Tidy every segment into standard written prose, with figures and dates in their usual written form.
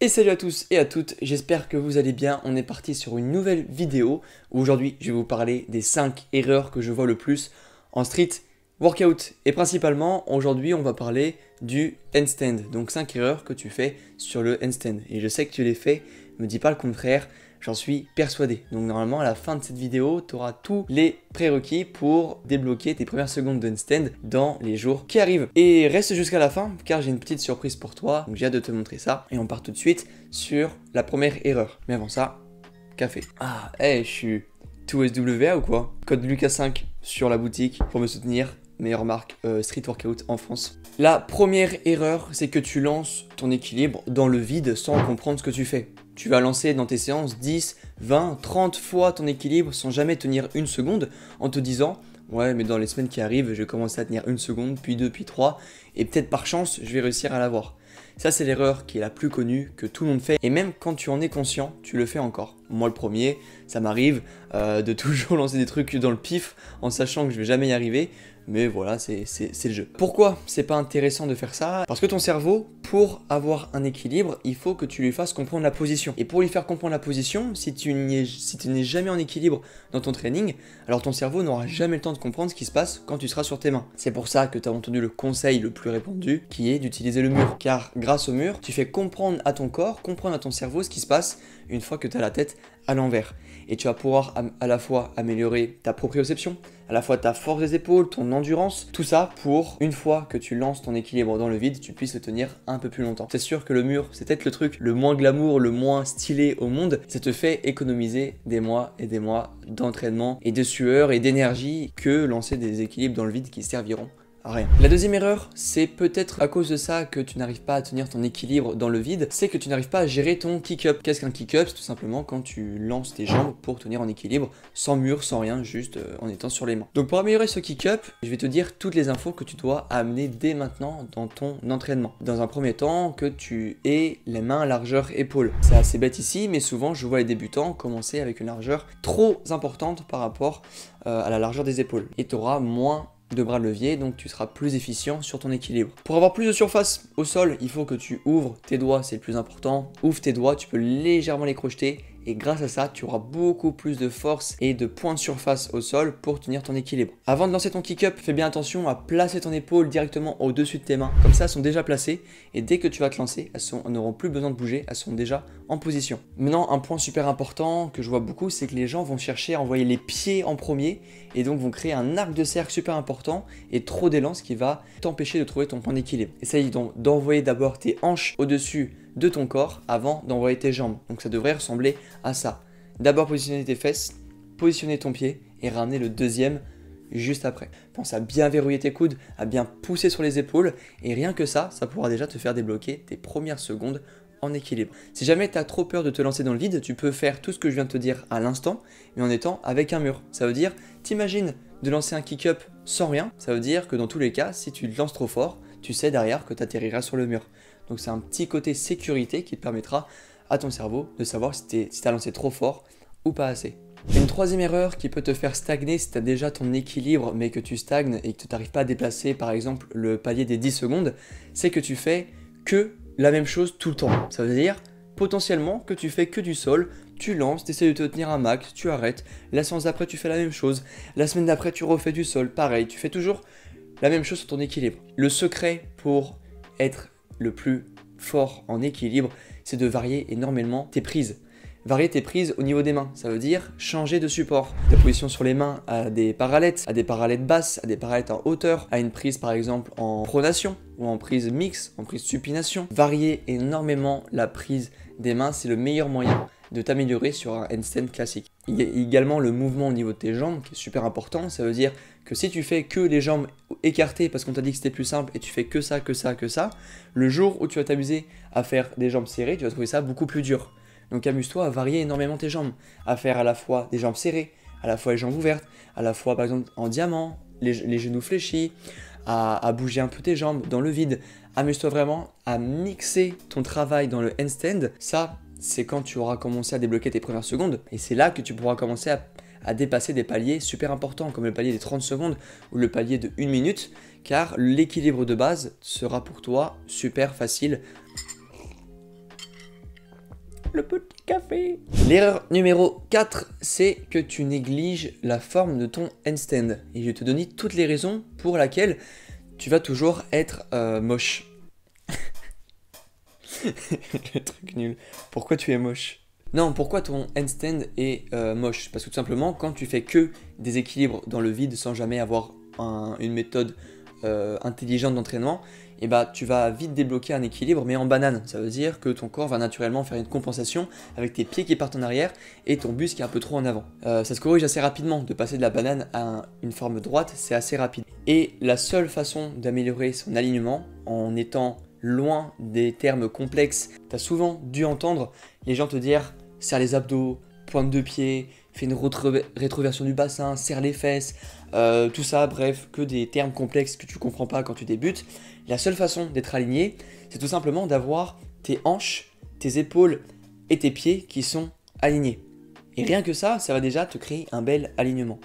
Et salut à tous et à toutes, j'espère que vous allez bien. On est parti sur une nouvelle vidéo où aujourd'hui je vais vous parler des 5 erreurs que je vois le plus en street workout. Et principalement aujourd'hui on va parler du handstand. Donc 5 erreurs que tu fais sur le handstand. Et je sais que tu les fais, me dis pas le contraire, j'en suis persuadé. Donc normalement à la fin de cette vidéo, tu auras tous les prérequis pour débloquer tes premières secondes de handstand dans les jours qui arrivent. Et reste jusqu'à la fin car j'ai une petite surprise pour toi. Donc j'ai hâte de te montrer ça. Et on part tout de suite sur la première erreur. Mais avant ça, café. Ah, hey, je suis tout SWA ou quoi? Code Lucas5 sur la boutique pour me soutenir. Meilleure marque street workout en France. La première erreur, c'est que tu lances ton équilibre dans le vide sans comprendre ce que tu fais. Tu vas lancer dans tes séances 10, 20, 30 fois ton équilibre sans jamais tenir une seconde en te disant « Ouais, mais dans les semaines qui arrivent, je vais commencer à tenir une seconde, puis 2, puis 3, et peut-être par chance, je vais réussir à l'avoir. » Ça, c'est l'erreur qui est la plus connue, que tout le monde fait. Et même quand tu en es conscient, tu le fais encore. Moi, le premier, ça m'arrive de toujours lancer des trucs dans le pif en sachant que je vais jamais y arriver. Mais voilà, c'est le jeu. Pourquoi c'est pas intéressant de faire ça? Parce que ton cerveau, pour avoir un équilibre, il faut que tu lui fasses comprendre la position. Et pour lui faire comprendre la position, si tu n'es jamais en équilibre dans ton training, alors ton cerveau n'aura jamais le temps de comprendre ce qui se passe quand tu seras sur tes mains. C'est pour ça que tu as entendu le conseil le plus répandu, qui est d'utiliser le mur. Car grâce au mur, tu fais comprendre à ton corps, comprendre à ton cerveau ce qui se passe une fois que tu as la tête à l'envers. Et tu vas pouvoir à la fois améliorer ta proprioception, à la fois ta force des épaules, ton endurance, tout ça pour, une fois que tu lances ton équilibre dans le vide, tu puisses le tenir un peu plus longtemps. C'est sûr que le mur, c'est peut-être le truc le moins glamour, le moins stylé au monde. Ça te fait économiser des mois et des mois d'entraînement et de sueur et d'énergie que lancer des équilibres dans le vide qui serviront à rien. La deuxième erreur, c'est peut-être à cause de ça que tu n'arrives pas à tenir ton équilibre dans le vide, c'est que tu n'arrives pas à gérer ton kick-up. Qu'est-ce qu'un kick-up? C'est tout simplement quand tu lances tes jambes pour tenir en équilibre, sans mur, sans rien, juste en étant sur les mains. Donc pour améliorer ce kick-up, je vais te dire toutes les infos que tu dois amener dès maintenant dans ton entraînement. Dans un premier temps, que tu aies les mains largeur épaule. C'est assez bête ici, mais souvent je vois les débutants commencer avec une largeur trop importante par rapport à la largeur des épaules. Et tu auras moins de bras de levier, donc tu seras plus efficient sur ton équilibre. Pour avoir plus de surface au sol, il faut que tu ouvres tes doigts, c'est le plus important. Ouvre tes doigts, tu peux légèrement les crocheter et grâce à ça, tu auras beaucoup plus de force et de points de surface au sol pour tenir ton équilibre. Avant de lancer ton kick-up, fais bien attention à placer ton épaule directement au-dessus de tes mains. Comme ça, elles sont déjà placées et dès que tu vas te lancer, elles n'auront plus besoin de bouger, elles sont déjà en position. Maintenant, un point super important que je vois beaucoup, c'est que les gens vont chercher à envoyer les pieds en premier et donc vont créer un arc de cercle super important et trop d'élan, ce qui va t'empêcher de trouver ton point d'équilibre. Essaye donc d'envoyer d'abord tes hanches au-dessus de ton corps avant d'envoyer tes jambes. Donc ça devrait ressembler à ça. D'abord positionner tes fesses, positionner ton pied et ramener le deuxième juste après. Pense à bien verrouiller tes coudes, à bien pousser sur les épaules et rien que ça, ça pourra déjà te faire débloquer tes premières secondes en équilibre. Si jamais tu as trop peur de te lancer dans le vide, tu peux faire tout ce que je viens de te dire à l'instant, mais en étant avec un mur. Ça veut dire, t'imagines de lancer un kick-up sans rien, ça veut dire que dans tous les cas, si tu te lances trop fort, tu sais derrière que tu atterriras sur le mur. Donc c'est un petit côté sécurité qui te permettra à ton cerveau de savoir si tu as lancé trop fort ou pas assez. Une troisième erreur qui peut te faire stagner si tu as déjà ton équilibre mais que tu stagnes et que tu n'arrives pas à déplacer par exemple le palier des 10 secondes, c'est que tu fais que la même chose tout le temps. Ça veut dire potentiellement que tu fais que du sol, tu lances, tu essaies de te tenir un max, tu arrêtes, la séance d'après tu fais la même chose, la semaine d'après tu refais du sol, pareil, tu fais toujours la même chose sur ton équilibre. Le secret pour être le plus fort en équilibre, c'est de varier énormément tes prises. Varier tes prises au niveau des mains, ça veut dire changer de support. Ta position sur les mains à des parallettes basses, à des parallettes en hauteur, à une prise par exemple en pronation ou en prise mixte, en prise supination. Varier énormément la prise des mains, c'est le meilleur moyen de t'améliorer sur un handstand classique. Il y a également le mouvement au niveau de tes jambes qui est super important. Ça veut dire que si tu fais que les jambes écartées parce qu'on t'a dit que c'était plus simple et tu fais que ça, le jour où tu vas t'amuser à faire des jambes serrées, tu vas trouver ça beaucoup plus dur. Donc amuse-toi à varier énormément tes jambes, à faire à la fois des jambes serrées, à la fois les jambes ouvertes, à la fois par exemple en diamant, les genoux fléchis, à bouger un peu tes jambes dans le vide. Amuse-toi vraiment à mixer ton travail dans le handstand. Ça, c'est quand tu auras commencé à débloquer tes premières secondes. Et c'est là que tu pourras commencer à dépasser des paliers super importants, comme le palier des 30 secondes ou le palier de 1 minute, car l'équilibre de base sera pour toi super facile. le petit café. L'erreur numéro 4, c'est que tu négliges la forme de ton handstand. Et je vais te donner toutes les raisons pour lesquelles tu vas toujours être moche. Le truc nul. Pourquoi tu es moche? Non, pourquoi ton handstand est moche? Parce que tout simplement, quand tu fais que des équilibres dans le vide sans jamais avoir une méthode intelligente d'entraînement, et bah tu vas vite débloquer un équilibre mais en banane. Ça veut dire que ton corps va naturellement faire une compensation avec tes pieds qui partent en arrière et ton buste qui est un peu trop en avant. Ça se corrige assez rapidement, de passer de la banane à une forme droite, c'est assez rapide. Et la seule façon d'améliorer son alignement en étant loin des termes complexes, tu as souvent dû entendre les gens te dire serre les abdos, pointe de pied, fais une rétroversion du bassin, serre les fesses, tout ça, bref, que des termes complexes que tu comprends pas quand tu débutes. La seule façon d'être aligné, c'est tout simplement d'avoir tes hanches, tes épaules et tes pieds qui sont alignés. Et rien que ça, ça va déjà te créer un bel alignement.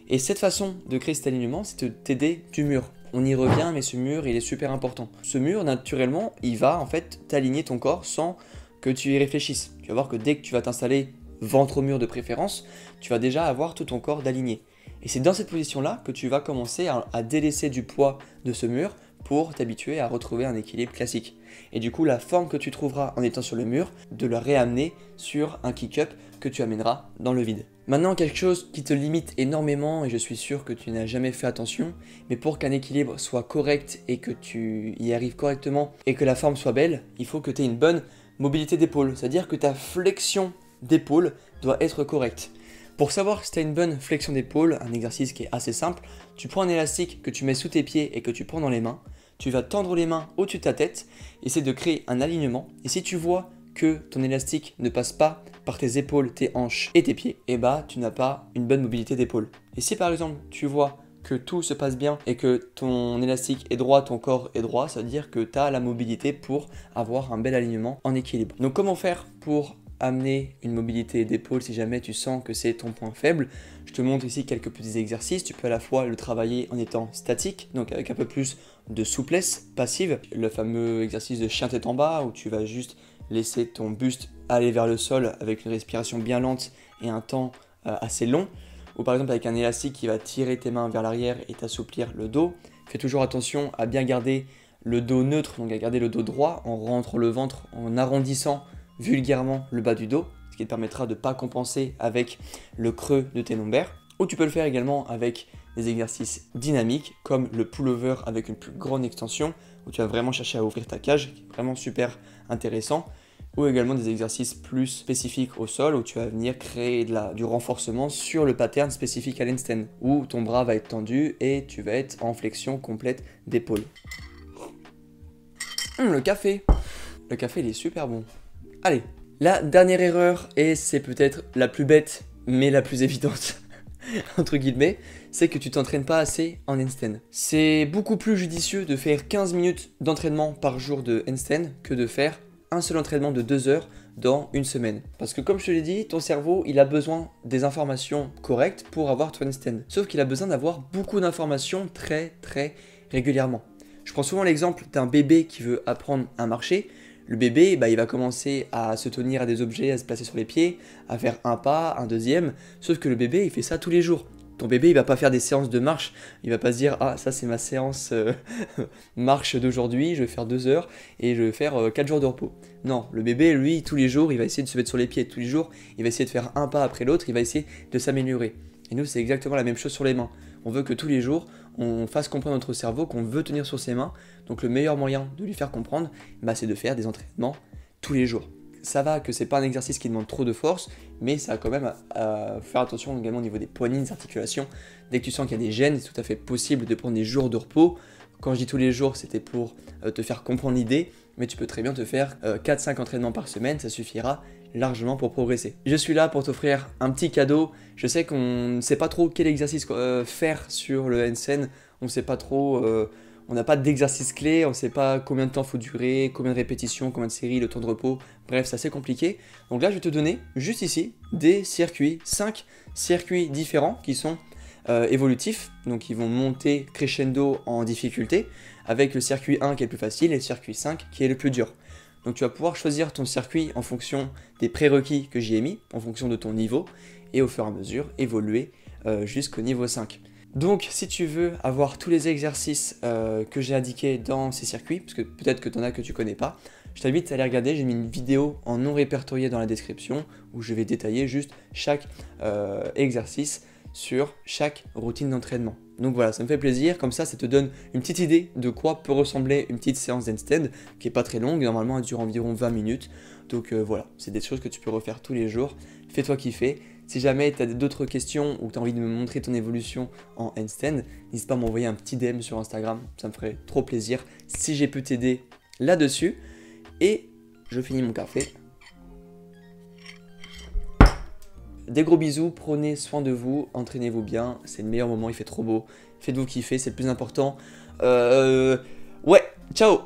Et cette façon de créer cet alignement, c'est de t'aider du mur. On y revient, mais ce mur, il est super important. Ce mur, naturellement, il va en fait t'aligner ton corps sans que tu y réfléchisses. Tu vas voir que dès que tu vas t'installer ventre au mur de préférence, tu vas déjà avoir tout ton corps d'aligné. Et c'est dans cette position-là que tu vas commencer à délaisser du poids de ce mur pour t'habituer à retrouver un équilibre classique. Et du coup, la forme que tu trouveras en étant sur le mur, de la réamener sur un kick-up que tu amèneras dans le vide. Maintenant, quelque chose qui te limite énormément, et je suis sûr que tu n'as jamais fait attention, mais pour qu'un équilibre soit correct et que tu y arrives correctement et que la forme soit belle, il faut que tu aies une bonne mobilité d'épaule, c'est-à-dire que ta flexion d'épaule doit être correcte. Pour savoir si tu as une bonne flexion d'épaule, un exercice qui est assez simple, tu prends un élastique que tu mets sous tes pieds et que tu prends dans les mains, tu vas tendre les mains au-dessus de ta tête, essayer de créer un alignement, et si tu vois que ton élastique ne passe pas par tes épaules, tes hanches et tes pieds, et bah tu n'as pas une bonne mobilité d'épaule. Et si par exemple tu vois que tout se passe bien et que ton élastique est droit, ton corps est droit, ça veut dire que tu as la mobilité pour avoir un bel alignement en équilibre. Donc comment faire pour amener une mobilité d'épaule si jamais tu sens que c'est ton point faible? Je te montre ici quelques petits exercices. Tu peux à la fois le travailler en étant statique, donc avec un peu plus de souplesse passive, le fameux exercice de chien tête en bas où tu vas juste laisser ton buste aller vers le sol avec une respiration bien lente et un temps assez long, ou par exemple avec un élastique qui va tirer tes mains vers l'arrière et t'assouplir le dos. Fais toujours attention à bien garder le dos neutre, donc à garder le dos droit en rentrant le ventre, en arrondissant vulgairement le bas du dos, ce qui te permettra de ne pas compenser avec le creux de tes lombaires. Ou tu peux le faire également avec des exercices dynamiques comme le pullover avec une plus grande extension où tu vas vraiment chercher à ouvrir ta cage, qui est vraiment super intéressant. Ou également des exercices plus spécifiques au sol où tu vas venir créer du renforcement sur le pattern spécifique à l'handstand, où ton bras va être tendu et tu vas être en flexion complète d'épaule. Le café, il est super bon. Allez, la dernière erreur, et c'est peut-être la plus bête, mais la plus évidente, entre guillemets, c'est que tu t'entraînes pas assez en handstand. C'est beaucoup plus judicieux de faire 15 minutes d'entraînement par jour de handstand que de faire un seul entraînement de 2 heures dans une semaine. Parce que comme je te l'ai dit, ton cerveau, il a besoin des informations correctes pour avoir ton handstand. Sauf qu'il a besoin d'avoir beaucoup d'informations très régulièrement. Je prends souvent l'exemple d'un bébé qui veut apprendre à marcher. Le bébé, bah, il va commencer à se tenir à des objets, à se placer sur les pieds, à faire un pas, un deuxième. Sauf que le bébé, il fait ça tous les jours. Ton bébé, il va pas faire des séances de marche. Il va pas se dire « Ah, ça c'est ma séance marche d'aujourd'hui, je vais faire 2 heures et je vais faire 4 jours de repos. » Non, le bébé, lui, tous les jours, il va essayer de se mettre sur les pieds. Tous les jours, il va essayer de faire un pas après l'autre. Il va essayer de s'améliorer. Et nous, c'est exactement la même chose sur les mains. On veut que tous les jours, on fasse comprendre à notre cerveau qu'on veut tenir sur ses mains. Donc le meilleur moyen de lui faire comprendre, bah, c'est de faire des entraînements tous les jours. Ça va que c'est pas un exercice qui demande trop de force, mais ça a quand même à faire attention également au niveau des poignets, des articulations. Dès que tu sens qu'il y a des gênes, c'est tout à fait possible de prendre des jours de repos. Quand je dis tous les jours, c'était pour te faire comprendre l'idée, mais tu peux très bien te faire 4-5 entraînements par semaine, ça suffira largement pour progresser. Je suis là pour t'offrir un petit cadeau. Je sais qu'on ne sait pas trop quel exercice faire sur le handstand, on ne sait pas trop, on n'a pas d'exercice clé, on ne sait pas combien de temps faut durer, combien de répétitions, combien de séries, le temps de repos, bref, c'est assez compliqué. Donc là, je vais te donner juste ici des circuits, 5 circuits différents qui sont évolutifs, donc ils vont monter crescendo en difficulté, avec le circuit 1 qui est le plus facile et le circuit 5 qui est le plus dur. Donc tu vas pouvoir choisir ton circuit en fonction des prérequis que j'y ai mis, en fonction de ton niveau, et au fur et à mesure évoluer jusqu'au niveau 5. Donc si tu veux avoir tous les exercices que j'ai indiqués dans ces circuits, parce que peut-être que tu en as que tu connais pas, je t'invite à aller regarder, j'ai mis une vidéo en non répertorié dans la description où je vais détailler juste chaque exercice sur chaque routine d'entraînement. Donc voilà, ça me fait plaisir, comme ça te donne une petite idée de quoi peut ressembler une petite séance d'handstand qui est pas très longue, normalement elle dure environ 20 minutes. Donc voilà, c'est des choses que tu peux refaire tous les jours, fais-toi kiffer. Si jamais tu as d'autres questions ou tu as envie de me montrer ton évolution en handstand, n'hésite pas à m'envoyer un petit DM sur Instagram, ça me ferait trop plaisir si j'ai pu t'aider là-dessus. Et je finis mon café. Des gros bisous, prenez soin de vous, entraînez-vous bien, c'est le meilleur moment, il fait trop beau. Faites-vous kiffer, c'est le plus important. Ouais, ciao!